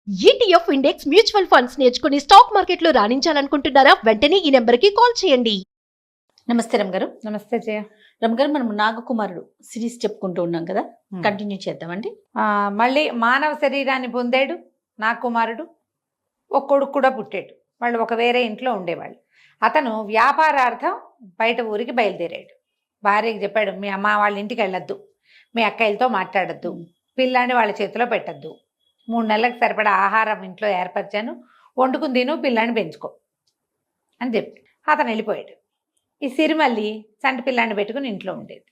ETF index mutual funds నేర్చుకుని stock మార్కెట్లో రాణించాలనుకుంటున్నారా? వెంటనే ఈ నెంబర్కి కాల్ చేయండి. నమస్తే రమగారు. నమస్తే జయ. రమగారు, మనం నాగకుమారుడు సిరీస్ చెప్పుకుంటూ ఉన్నాం కదా, కంటిన్యూ చేద్దామండి. మళ్ళీ మానవ శరీరాన్ని పొందాడు నా కుమారుడు. ఒక కొడుకు కూడా పుట్టాడు. వాళ్ళు ఒక వేరే ఇంట్లో ఉండేవాళ్ళు. అతను వ్యాపారార్థం బయట ఊరికి బయలుదేరాడు. భార్యకి చెప్పాడు, మీ అమ్మ వాళ్ళ ఇంటికి వెళ్ళొద్దు, మీ అక్కయ్యలతో మాట్లాడద్దు, పిల్లాన్ని వాళ్ళ చేతిలో పెట్టద్దు, 3 నెలలకు సరిపడా ఆహారం ఇంట్లో ఏర్పరిచాను, వండుకుని తిను, పిల్లాన్ని పెంచుకో అని చెప్పి అతను వెళ్ళిపోయాడు. ఈ సిరిమల్లి చంటి పిల్లాన్ని పెట్టుకుని ఇంట్లో ఉండేది.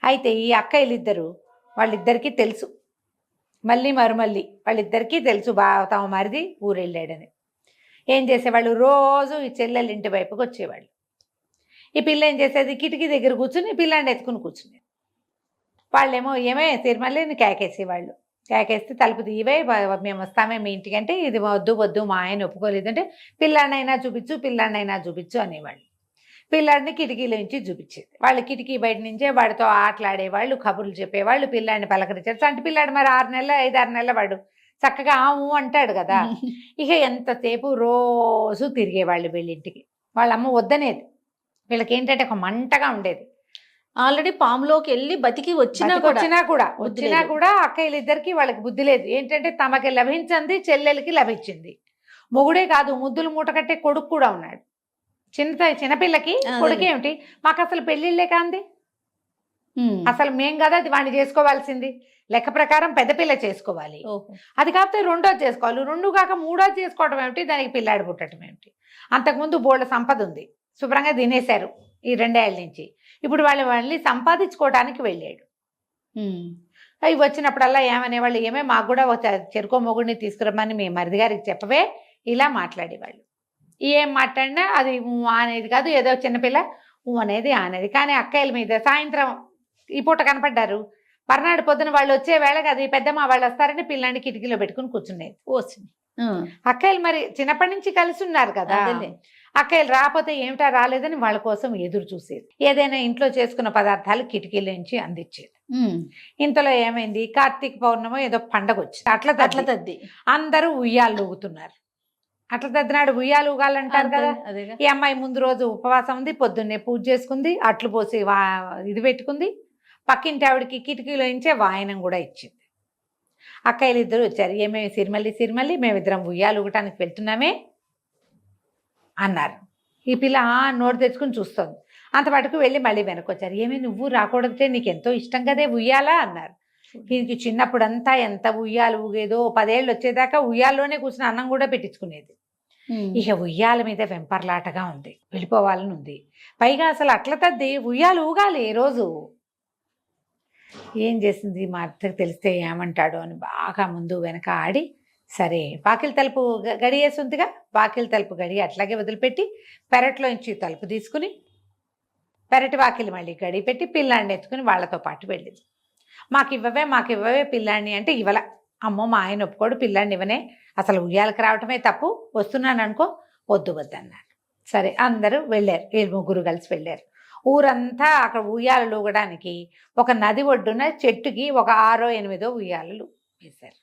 అయితే ఈ అక్కయ్యలిద్దరూ వాళ్ళిద్దరికీ తెలుసు, మళ్ళీ మరుమల్లి వాళ్ళిద్దరికీ తెలుసు తమ మరిది ఊరు వెళ్ళాడని. ఏం చేసేవాళ్ళు, రోజు ఈ చెల్లెళ్ళ ఇంటి వైపుకి వచ్చేవాళ్ళు. ఈ పిల్ల ఏం చేసేది, కిటికీ దగ్గర కూర్చుని పిల్లాన్ని ఎత్తుకుని కూర్చునేది. వాళ్ళేమో ఏమే సిరిమల్లిని కేకేసేవాళ్ళు. కేకేస్తే తలుపు తీయవే, మేము వస్తామే మీ ఇంటికి అంటే, ఇది వద్దు వద్దు మా ఆయన ఒప్పుకోలేదంటే, పిల్లాడినైనా చూపించు పిల్లాడినైనా చూపించు అనేవాళ్ళు. పిల్లాడిని కిటికీలో నుంచి చూపించేది. వాళ్ళు కిటికీ బయట నుంచే వాడితో ఆటలాడేవాళ్ళు, కబుర్లు చెప్పేవాళ్ళు, పిల్లాడిని పలకరించారు. అంటే పిల్లాడు మరి 6 నెలలు 5-6 నెలల వాడు చక్కగా ఆము అంటాడు కదా. ఇక ఎంతసేపు రోజు తిరిగేవాళ్ళు వీళ్ళింటికి. వాళ్ళమ్మ వద్దనేది. వీళ్ళకి ఏంటంటే ఒక మంటగా ఉండేది. ఆల్రెడీ పాములోకి వెళ్ళి బతికి వచ్చినా కూడా అక్కయ్యలిద్దరికి వాళ్ళకి బుద్ధి లేదు. ఏంటంటే తమకి లభించింది చెల్లెలకి లభించింది. మొగుడే కాదు, ముద్దులు మూట కట్టే కొడుకు కూడా ఉన్నాడు. చిన్నపిల్లకి కొడుకు ఏమిటి, మాకు అసలు పెళ్ళిళ్ళే కాంది, అసలు మేం కదా అది వాడిని చేసుకోవాల్సింది. లెక్క ప్రకారం పెద్ద పిల్ల చేసుకోవాలి, అది కాకపోతే 2వ చేసుకోవాలి, 2 కాక 3వ చేసుకోవటం ఏమిటి, దానికి పిల్లాడు పుట్టడం ఏమిటి. అంతకుముందు బోళ్ళ సంపద ఉంది, శుభ్రంగా తినేశారు ఈ 2 ఏళ్ళ నుంచి. ఇప్పుడు వాళ్ళని సంపాదించుకోవడానికి వెళ్ళాడు. అవి వచ్చినప్పుడల్లా ఏమనేవాళ్ళు, ఏమే మాకు కూడా ఒక చెరుకో మొగుడిని తీసుకురమ్మని మీ మరిది గారికి చెప్పవే, ఇలా మాట్లాడేవాళ్ళు. ఏం మాట్లాడినా అది అనేది కాదు, ఏదో చిన్నపిల్ల అనేది అనేది. కానీ అక్కయ్యల మీద సాయంత్రం ఈ పూట కనపడ్డారు, మర్నాడు పొద్దున వాళ్ళు వచ్చే వేళకి అది పెద్దమ్మ వాళ్ళు వస్తారని పిల్లాన్ని కిటికీలో పెట్టుకుని కూర్చునేది. వచ్చింది. అక్కయ్యలు మరి చిన్నప్పటి నుంచి కలిసి ఉన్నారు కదా, అక్కయ్యలు రాకపోతే ఏమిటా రాలేదని వాళ్ళ కోసం ఎదురు చూసేది. ఏదైనా ఇంట్లో చేసుకున్న పదార్థాలు కిటికీల నుంచి అందించేది. ఇంతలో ఏమైంది, కార్తీక పౌర్ణమి ఏదో పండగ వచ్చింది. అట్ల తద్ది అందరూ ఉయ్యాలు ఊగుతున్నారు. అట్ల తద్దినాడు ఉయ్యాలు ఊగాలంటారు కదా. ఈ అమ్మాయి ముందు రోజు ఉపవాసం ఉంది, పొద్దున్నే పూజ చేసుకుంది, అట్లు పోసి ఇది పెట్టుకుంది. పక్కింటి ఆవిడకి కిటికీలో నుంచే వాయనం కూడా ఇచ్చింది. అక్కయ్యలు ఇద్దరు వచ్చారు. ఏమేమి సిరిమల్లి మేమిద్దరం ఉయ్యాలు ఊగటానికి వెళ్తున్నామే అన్నారు. ఈ పిల్ల నోరు తెచ్చుకుని చూస్తుంది. అంతపాటుకు వెళ్ళి మళ్ళీ వెనక్కి వచ్చారు. ఏమీ నువ్వు రాకూడదంటే నీకు ఎంతో ఇష్టం కదే ఉయ్యాలా అన్నారు. దీనికి చిన్నప్పుడంతా ఎంత ఉయ్యాలు ఊగేదో, 10 ఏళ్ళు వచ్చేదాకా ఉయ్యాల్లోనే కూర్చుని అన్నం కూడా పెట్టించుకునేది. ఇక ఉయ్యాల మీద వెంపర్లాటగా ఉంది, వెళ్ళిపోవాలని ఉంది. పైగా అసలు అట్ల తద్ది ఉయ్యాలు ఊగాలి రోజు. ఏం చేసింది, మా అత్తకు తెలిస్తే ఏమంటాడో అని బాగా ముందు వెనక ఆడి, సరే వాకిలి తలుపు గడి వేస్తుందిగా, వాకిలి తలుపు గడి అట్లాగే వదిలిపెట్టి పెరట్లో నుంచి తలుపు తీసుకుని పెరటి వాకిలి మళ్ళీ గడి పెట్టి పిల్లాడిని ఎత్తుకుని వాళ్ళతో పాటు వెళ్ళింది. మాకు ఇవ్వవే పిల్లాడిని అంటే ఇవ్వల. అమ్మో మా ఆయన ఒప్పుకోడు, పిల్లాడిని ఇవ్వనే, అసలు ఉయ్యాలకు రావటమే తప్పు, వస్తున్నాను అనుకో, వద్దు అన్నారు. సరే అందరూ వెళ్ళారు, 7 కలిసి వెళ్ళారు. ఊరంతా అక్కడ ఉయ్యాలలు ఊగడానికి ఒక నది ఒడ్డున చెట్టుకి ఒక 6-8 ఉయ్యాలలు వేశారు.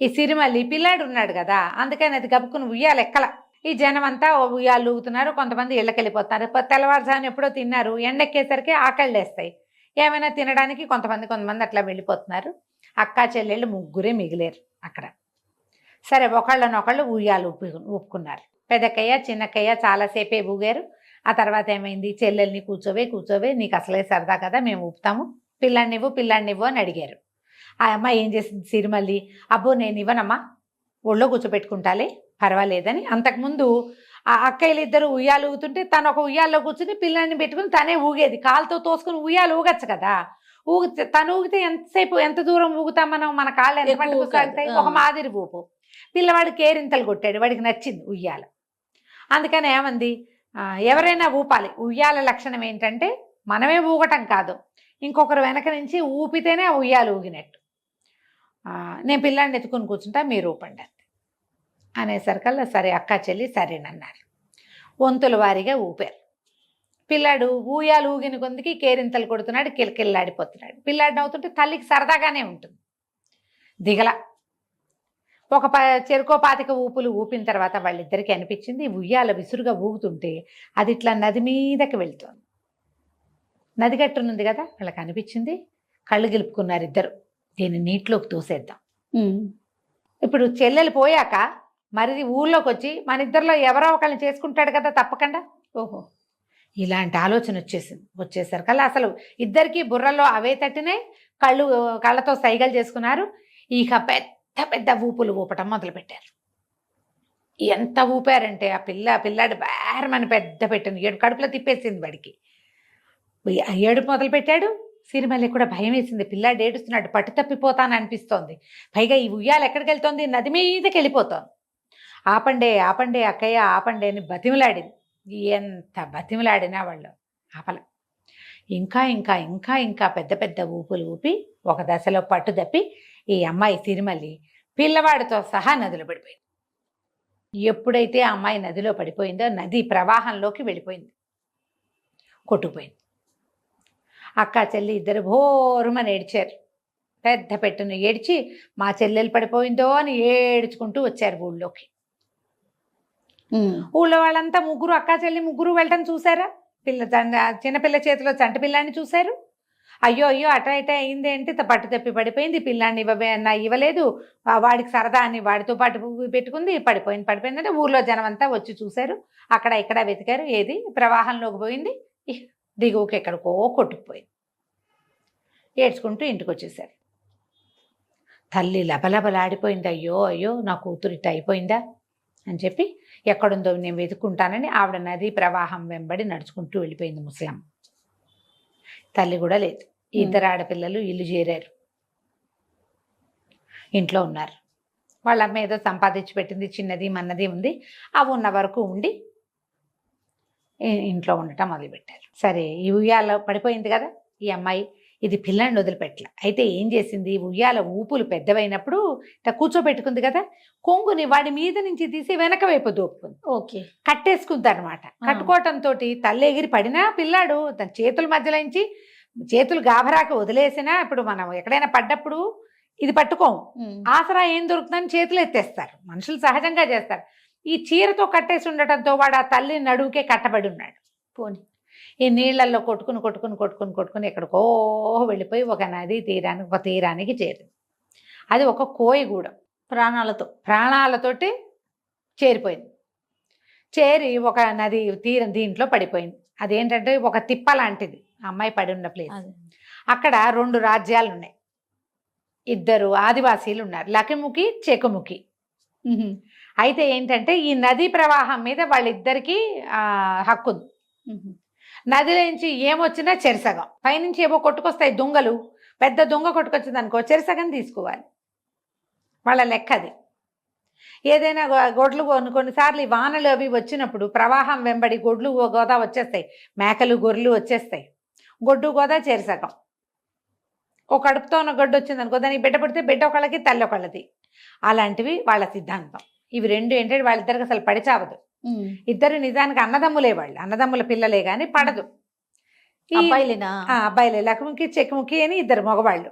ఈ సిరిమల్లి పిల్లాడు ఉన్నాడు కదా, అందుకని అది గబుకుని ఉయ్యాలు ఎక్కల. ఈ జనం అంతా ఉయ్యాలు ఊగుతున్నారు, కొంతమంది ఇళ్ళకి వెళ్ళిపోతున్నారు. తెల్లవారుజామున ఎప్పుడో తిన్నారు, ఎండెక్కేసరికి ఆకళ్ళు వేస్తాయి, ఏమైనా తినడానికి కొంతమంది అట్లా వెళ్ళిపోతున్నారు. అక్కా చెల్లెళ్ళు 3 మిగిలేరు అక్కడ. సరే ఒకళ్ళనొకళ్ళు ఉయ్యాలు ఊపుకున్నారు. పెద్దక్కయ్య చిన్నక్కయ్య చాలాసేపే ఊగారు. ఆ తర్వాత ఏమైంది, చెల్లెల్ని కూర్చోవే నీకు అసలే సరదా కదా, మేము ఊపుతాము, పిల్లాడినివ్వు అని అడిగారు. ఆ అమ్మాయి ఏం చేసింది, సిరిమల్లి, అబ్బో నేను ఇవ్వనమ్మా, ఒళ్ళో కూర్చోబెట్టుకుంటాలే పర్వాలేదని. అంతకుముందు ఆ అక్కయ్యలు ఇద్దరు ఉయ్యాలు ఊగుతుంటే తను ఒక ఉయ్యాల్లో కూర్చుని పిల్లాడిని పెట్టుకుని తనే ఊగేది. కాలుతో తోసుకుని ఉయ్యాలు ఊగచ్చు కదా. తను ఊగితే ఎంత దూరం ఊగుతాం మనం, మన కాళ్ళు ఎంత పట్టుకు సాగుతాయి, ఒక మాదిరి ఊపు. పిల్లవాడు కేరింతలు కొట్టాడు, వాడికి నచ్చింది ఉయ్యాల. అందుకని ఏమంది, ఎవరైనా ఊపాలి. ఉయ్యాల లక్షణం ఏంటంటే మనమే ఊగటం కాదు, ఇంకొకరు వెనక నుంచి ఊపితేనే ఆ ఉయ్యాలు ఊగినట్టు. నేను పిల్లాడిని ఎత్తుకుని కూర్చుంటా, మీరు ఊపండి అనేసరికల్లా సరే అక్కా చెల్లి సరేనన్నారు. వంతుల వారీగా ఊపారు. పిల్లాడు ఊయాలు ఊగిన కొందికి కేరింతలు కొడుతున్నాడు, కిలకిల్లాడిపోతున్నాడు. పిల్లాడిని అవుతుంటే తల్లికి సరదాగానే ఉంటుంది, దిగల. ఒక చెరుకో పాతిక ఊపులు ఊపిన తర్వాత వాళ్ళిద్దరికీ అనిపించింది ఉయ్యాల విసురుగా ఊగుతుంటే అది ఇట్లా నది మీదకి వెళ్తోంది. నది గట్టునుంది కదా, వాళ్ళకి అనిపించింది. కళ్ళు గెలుపుకున్నారు ఇద్దరు, దీన్ని నీటిలోకి తోసేద్దాం. ఇప్పుడు చెల్లెలు పోయాక మరి ఊళ్ళోకి వచ్చి మన ఇద్దరిలో ఎవరో ఒకళ్ళని చేసుకుంటాడు కదా తప్పకుండా. ఓహో, ఇలాంటి ఆలోచన వచ్చేసరికల్లా అసలు ఇద్దరికి బుర్రలో అవే తట్టినాయి. కళ్ళతో సైగలు చేసుకున్నారు. ఇక పెద్ద పెద్ద ఊపులు ఊపటం మొదలుపెట్టారు. ఎంత ఊపారంటే ఆ పిల్లాడు బేరమని పెద్ద పెట్టింది, ఏడు కడుపులో తిప్పేసింది వాడికి. ఏడుపు మొదలు పెట్టాడు. సిరిమల్లి కూడా భయం వేసింది, పిల్లాడు ఏడుస్తున్నాడు, పట్టు తప్పిపోతాను అనిపిస్తోంది. పైగా ఈ ఉయ్యాలు ఎక్కడికి వెళ్తోంది, నది మీదకి వెళ్ళిపోతోంది. ఆపండే ఆపండే అక్కయ్య ఆపండే అని బతిమలాడింది. ఎంత బతిమలాడినా వాళ్ళు ఆపల. ఇంకా ఇంకా ఇంకా ఇంకా పెద్ద పెద్ద ఊపులు ఊపి ఒక దశలో పట్టు తప్పి ఈ అమ్మాయి సిరిమల్లి పిల్లవాడితో సహా నదిలో పడిపోయింది. ఎప్పుడైతే ఆ అమ్మాయి నదిలో పడిపోయిందో నది ప్రవాహంలోకి వెళ్ళిపోయింది, కొట్టుకుపోయింది. అక్క చెల్లి ఇద్దరు భోరుమని ఏడ్చారు. పెద్ద పెట్టును ఏడ్చి మా చెల్లెలు పడిపోయిందో అని ఏడ్చుకుంటూ వచ్చారు ఊళ్ళోకి. ఊళ్ళో వాళ్ళంతా ముగ్గురు అక్క చెల్లి ముగ్గురు వెళ్ళటం చూసారా. చిన్నపిల్ల చేతిలో చంటి పిల్లాన్ని చూశారు. అయ్యో అయ్యో అట ఇట అయింది ఏంటి, పట్టు తప్పి పడిపోయింది, పిల్లాన్ని ఇవ్వలేదు, వాడికి సరదా అని వాడితో పాటు పెట్టుకుంది, పడిపోయింది అంటే ఊర్లో జనం అంతా వచ్చి చూశారు. అక్కడ ఇక్కడ వెతికారు, ఏది ప్రవాహంలోకి పోయింది, దిగువకి ఎక్కడికో కొట్టుకుపోయింది. ఏడ్చుకుంటూ ఇంటికి వచ్చేసారు. తల్లి లబలబలాడిపోయింది. అయ్యో అయ్యో నా కూతురు ఇట్ట అయిపోయిందా అని చెప్పి ఎక్కడుందో నేను వెతుక్కుంటానని ఆవిడ నది ప్రవాహం వెంబడి నడుచుకుంటూ వెళ్ళిపోయింది. ముసలం తల్లి కూడా లేదు. ఇద్దరు ఆడపిల్లలు ఇల్లు చేరారు, ఇంట్లో ఉన్నారు. వాళ్ళ అమ్మ ఏదో సంపాదించి పెట్టింది, చిన్నది మన్నది ఉంది, అవి ఉన్న వరకు ఉండి ఇంట్లో ఉండటం మొదలుపెట్టారు. సరే, ఈ ఉయ్యాల పడిపోయింది కదా ఈ అమ్మాయి, ఇది పిల్లని వదిలిపెట్టలే. అయితే ఏం చేసింది, ఉయ్యాల ఊపులు పెద్దవైనప్పుడు ఇట్లా కూర్చోబెట్టుకుంది కదా, కొంగుని వాడి మీద నుంచి తీసి వెనక వైపు దోపుకుంది. ఓకే, కట్టేసుకుంది అనమాట. కట్టుకోవటంతో తల్లి ఎగిరి పడినా పిల్లాడు తన చేతుల మధ్యలోంచి చేతులు గాభరాకి వదిలేసినా, ఇప్పుడు మనం ఎక్కడైనా పడ్డప్పుడు ఇది పట్టుకోము, ఆసరా ఏం దొరుకుతుందని చేతులు ఎత్తేస్తారు, మనుషులు సహజంగా చేస్తారు. ఈ చీరతో కట్టేసి ఉండటంతో వాడు ఆ తల్లి నడువుకే కట్టబడి ఉన్నాడు. పోనీ ఈ నీళ్లలో కొట్టుకుని ఎక్కడికో వెళ్ళిపోయి ఒక నది తీరానికి చేరింది. అది ఒక కోయిగూడెం, ప్రాణాలతోటి చేరిపోయింది. చేరి ఒక నది తీరం దీంట్లో పడిపోయింది. అదేంటంటే ఒక తిప్ప లాంటిది అమ్మాయి పడి ఉన్న ప్లేస్. అక్కడ 2 రాజ్యాలు ఉన్నాయి, 2 ఆదివాసీలు ఉన్నారు, లకిముఖి చెకుముఖి. అయితే ఏంటంటే ఈ నదీ ప్రవాహం మీద వాళ్ళిద్దరికీ హక్కు ఉంది. నదిలోంచి ఏమొచ్చినా చెరిసగం, పైనుంచి ఏవో కొట్టుకొస్తాయి దొంగలు, పెద్ద దొంగ కొట్టుకొచ్చింది అనుకో చెరిసగం తీసుకోవాలి, వాళ్ళ లెక్క అది. ఏదైనా గొడ్లు కొన్నిసార్లు ఈ వానలు అవి వచ్చినప్పుడు ప్రవాహం వెంబడి గొడ్లు గోదా వచ్చేస్తాయి, మేకలు గొర్రెలు వచ్చేస్తాయి, గొడ్డు గోదా చెరిసగం. ఒక కడుపుతో ఉన్న గొడ్డు వచ్చింది అనుకో, దానికి బిడ్డ పడితే బిడ్డ ఒకళ్ళకి తల్లి ఒకళ్ళది. అలాంటివి వాళ్ళ సిద్ధాంతం. ఇవి 2 ఏంటంటే వాళ్ళిద్దరికి అసలు పడి చావదు. ఇద్దరు నిజానికి అన్నదమ్ములే, వాళ్ళు అన్నదమ్ముల పిల్లలే కానీ పడదు. అబ్బాయిలే, లక్ష్మికి చెక్కుముఖి అని 2 మగవాళ్ళు.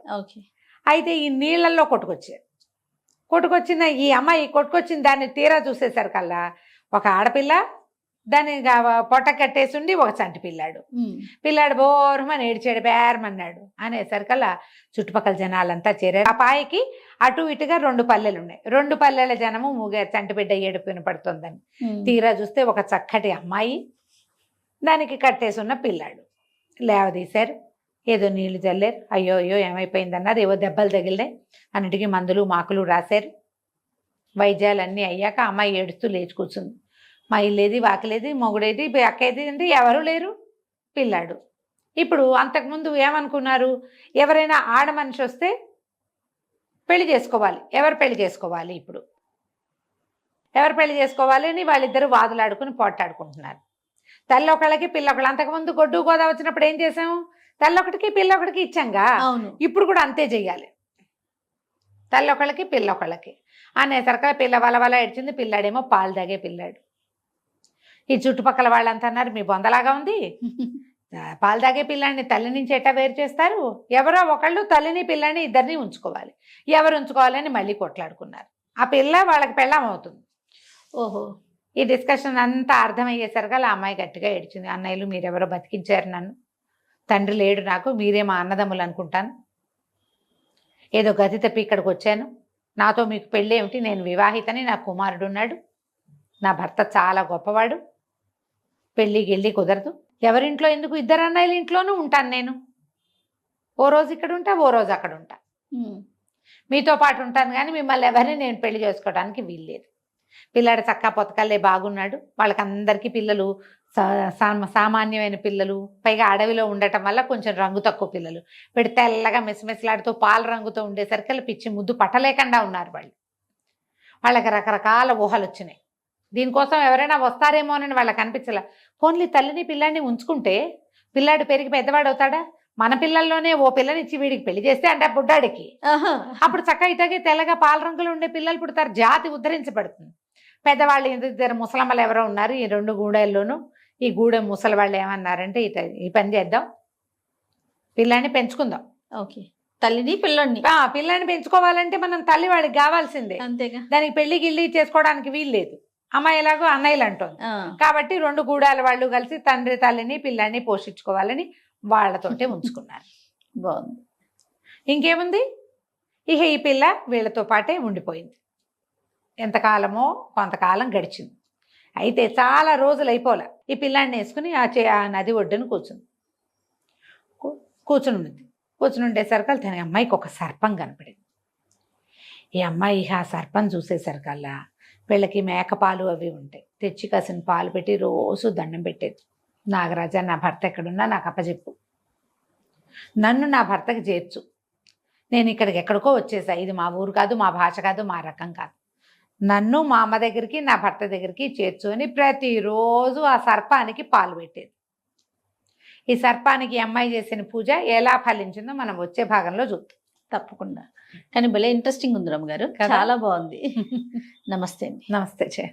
అయితే ఈ నీళ్లలో కొట్టుకొచ్చిన ఈ అమ్మాయి కొట్టుకొచ్చిన దాన్ని తీరా చూసేసరికల్లా ఒక ఆడపిల్ల, దాన్ని పొట్ట కట్టేసిండి ఒక చంటి పిల్లాడు బోరమని ఏడ్చాడు, బేరమన్నాడు. అనేసరికల్లా చుట్టుపక్కల జనాలంతా చేరారు. ఆ పాయకి అటు ఇటుగా 2 పల్లెలు ఉన్నాయి. 2 పల్లెల జనము చంటి బిడ్డ ఏడుపు వినపడుతుందని తీరా చూస్తే ఒక చక్కటి అమ్మాయి, దానికి కట్టేసి ఉన్న పిల్లాడు. లేవదీశారు, ఏదో నీళ్లు చల్లారు. అయ్యో అయ్యో ఏమైపోయిందన్నారు, ఏవో దెబ్బలు తగిలినాయి, అన్నిటికీ మందులు మాకులు రాశారు. వైద్యాలన్నీ అయ్యాక అమ్మాయి ఏడుస్తూ లేచి కూర్చుంది. మా ఇల్లేది వాకిలేది మొగుడేది అక్కేది అంటే ఎవరు లేరు, పిల్లాడు. ఇప్పుడు అంతకుముందు ఏమనుకున్నారు, ఎవరైనా ఆడ మనిషి వస్తే పెళ్లి చేసుకోవాలి, ఎవరు పెళ్లి చేసుకోవాలి, ఇప్పుడు ఎవరు పెళ్లి చేసుకోవాలి అని వాళ్ళిద్దరూ వాదులాడుకుని పోట్లాడుకుంటున్నారు. తల్లి ఒకళ్ళకి పిల్ల ఒకళ్ళు. అంతకుముందు గొడ్డు గోదా వచ్చినప్పుడు ఏం చేసాము, తల్లి ఒకటికి పిల్ల ఒకటికి ఇచ్చాంగా, ఇప్పుడు కూడా అంతే చెయ్యాలి, తల్లి ఒకళ్ళకి పిల్ల ఒకళ్ళకి అనేసరికి పిల్ల వలవల ఏడ్చింది. పిల్లాడేమో పాలు తాగే పిల్లాడు. ఈ చుట్టుపక్కల వాళ్ళంతా అన్నారు, మీ బొందలాగా ఉంది, పాలు తాగే పిల్లాడిని తల్లి నుంచి ఎట్టా వేరు చేస్తారు, ఎవరో ఒకళ్ళు తల్లిని పిల్లాడిని ఇద్దరిని ఉంచుకోవాలి, ఎవరు ఉంచుకోవాలని మళ్ళీ కొట్లాడుకున్నారు. ఆ పిల్ల వాళ్ళకి పెళ్ళాం అవుతుంది. ఓహో. ఈ డిస్కషన్ అంతా అర్థమయ్యేసరికి ఆ అమ్మాయి గట్టిగా ఏడ్చింది. అన్నయ్యలు మీరెవరో బతికించారు నన్ను, తండ్రి లేడు నాకు, మీరే మా అన్నదమ్ములు అనుకుంటాను, ఏదో గతి తప్పి ఇక్కడికి వచ్చాను, నాతో మీకు పెళ్ళి ఏమిటి, నేను వివాహితని, నా కుమారుడు ఉన్నాడు, నా భర్త చాలా గొప్పవాడు, పెళ్ళి గిళ్ళి కుదరదు, ఎవరింట్లో ఎందుకు, ఇద్దరు అన్నయ్యల ఇంట్లోనూ ఉంటాను నేను, ఓ రోజు ఇక్కడ ఉంటా, ఓ రోజు అక్కడ ఉంటా, మీతో పాటు ఉంటాను కానీ మిమ్మల్ని ఎవరిని నేను పెళ్లి చేసుకోవడానికి వీల్లేదు. పిల్లాడు చక్కా పొతకల్లే బాగున్నాడు, వాళ్ళకందరికీ పిల్లలు సామాన్యమైన పిల్లలు, పైగా అడవిలో ఉండటం వల్ల కొంచెం రంగు తక్కువ పిల్లలు, వీడు తెల్లగా మెసిమెసిలాడుతూ పాల రంగుతో ఉండేసరికి పిచ్చి ముద్దు పట్టలేకుండా ఉన్నారు వాళ్ళు. వాళ్ళకి రకరకాల ఊహలు వచ్చినాయి. దీనికోసం ఎవరైనా వస్తారేమోనని వాళ్ళకి అనిపించలే. పోన్లీ తల్లిని పిల్లాడిని ఉంచుకుంటే పిల్లాడు పెరిగి పెద్దవాడు అవుతాడా, మన పిల్లల్లోనే ఓ పిల్లనిచ్చి వీడికి పెళ్లి చేస్తే అంటే బుడ్డాడికి అప్పుడు చక్క ఇటగే తెల్లగా పాల రంగులు ఉండే పిల్లలు పుడతారు, జాతి ఉద్ధరించబడుతుంది. పెద్దవాళ్ళు ఇద్దరు ముసలమ్మలు ఎవరో ఉన్నారు ఈ 2 గూడెల్లోనూ. ఈ గూడెం ముసలి వాళ్ళు ఏమన్నారంటే ఈ పని చేద్దాం, పిల్లాన్ని పెంచుకుందాం. ఓకే. తల్లిని పిల్లని పిల్లాన్ని పెంచుకోవాలంటే మనం తల్లి వాడికి కావాల్సిందే, అంతేగా. దానికి పెళ్లి గిళ్ళి చేసుకోవడానికి వీల్లేదు. అమ్మాయి ఎలాగో అన్నయ్యలు అంటుంది కాబట్టి 2 గూడాల వాళ్ళు కలిసి తండ్రి తల్లిని పిల్లాన్ని పోషించుకోవాలని వాళ్ళతోటే ఉంచుకున్నారు. బాగుంది. ఇంకేముంది, ఇక ఈ పిల్ల వీళ్ళతో పాటే ఉండిపోయింది. ఎంతకాలమో కొంతకాలం గడిచింది. అయితే చాలా రోజులు అయిపోలే, ఈ పిల్లాన్ని వేసుకుని ఆ నది ఒడ్డున కూర్చుని ఉండేసరికి తన అమ్మాయికి ఒక సర్పం కనపడింది. ఈ అమ్మాయి ఆ సర్పం చూసేసరికల్లా వీళ్ళకి మేకపాలు అవి ఉంటాయి, తెచ్చి కాసిన పాలు పెట్టి రోజు దండం పెట్టేది. నాగరాజా, నా భర్త ఎక్కడున్నా నాకు అప్పచెప్పు, నన్ను నా భర్తకి చేర్చు, నేను ఇక్కడికి ఎక్కడికో వచ్చేసా, ఇది మా ఊరు కాదు, మా భాష కాదు, మా రకం కాదు, నన్ను మా అమ్మ దగ్గరికి నా భర్త దగ్గరికి చేర్చు అని ప్రతిరోజు ఆ సర్పానికి పాలు పెట్టేది. ఈ సర్పానికి అమ్మాయి చేసిన పూజ ఎలా ఫలించిందో మనం వచ్చే భాగంలో చూద్దాం. తప్పకుండా. కానీ భలే ఇంట్రెస్టింగ్ ఉంది రమ్మగారు, చాలా బాగుంది. నమస్తే అండి. నమస్తే చే.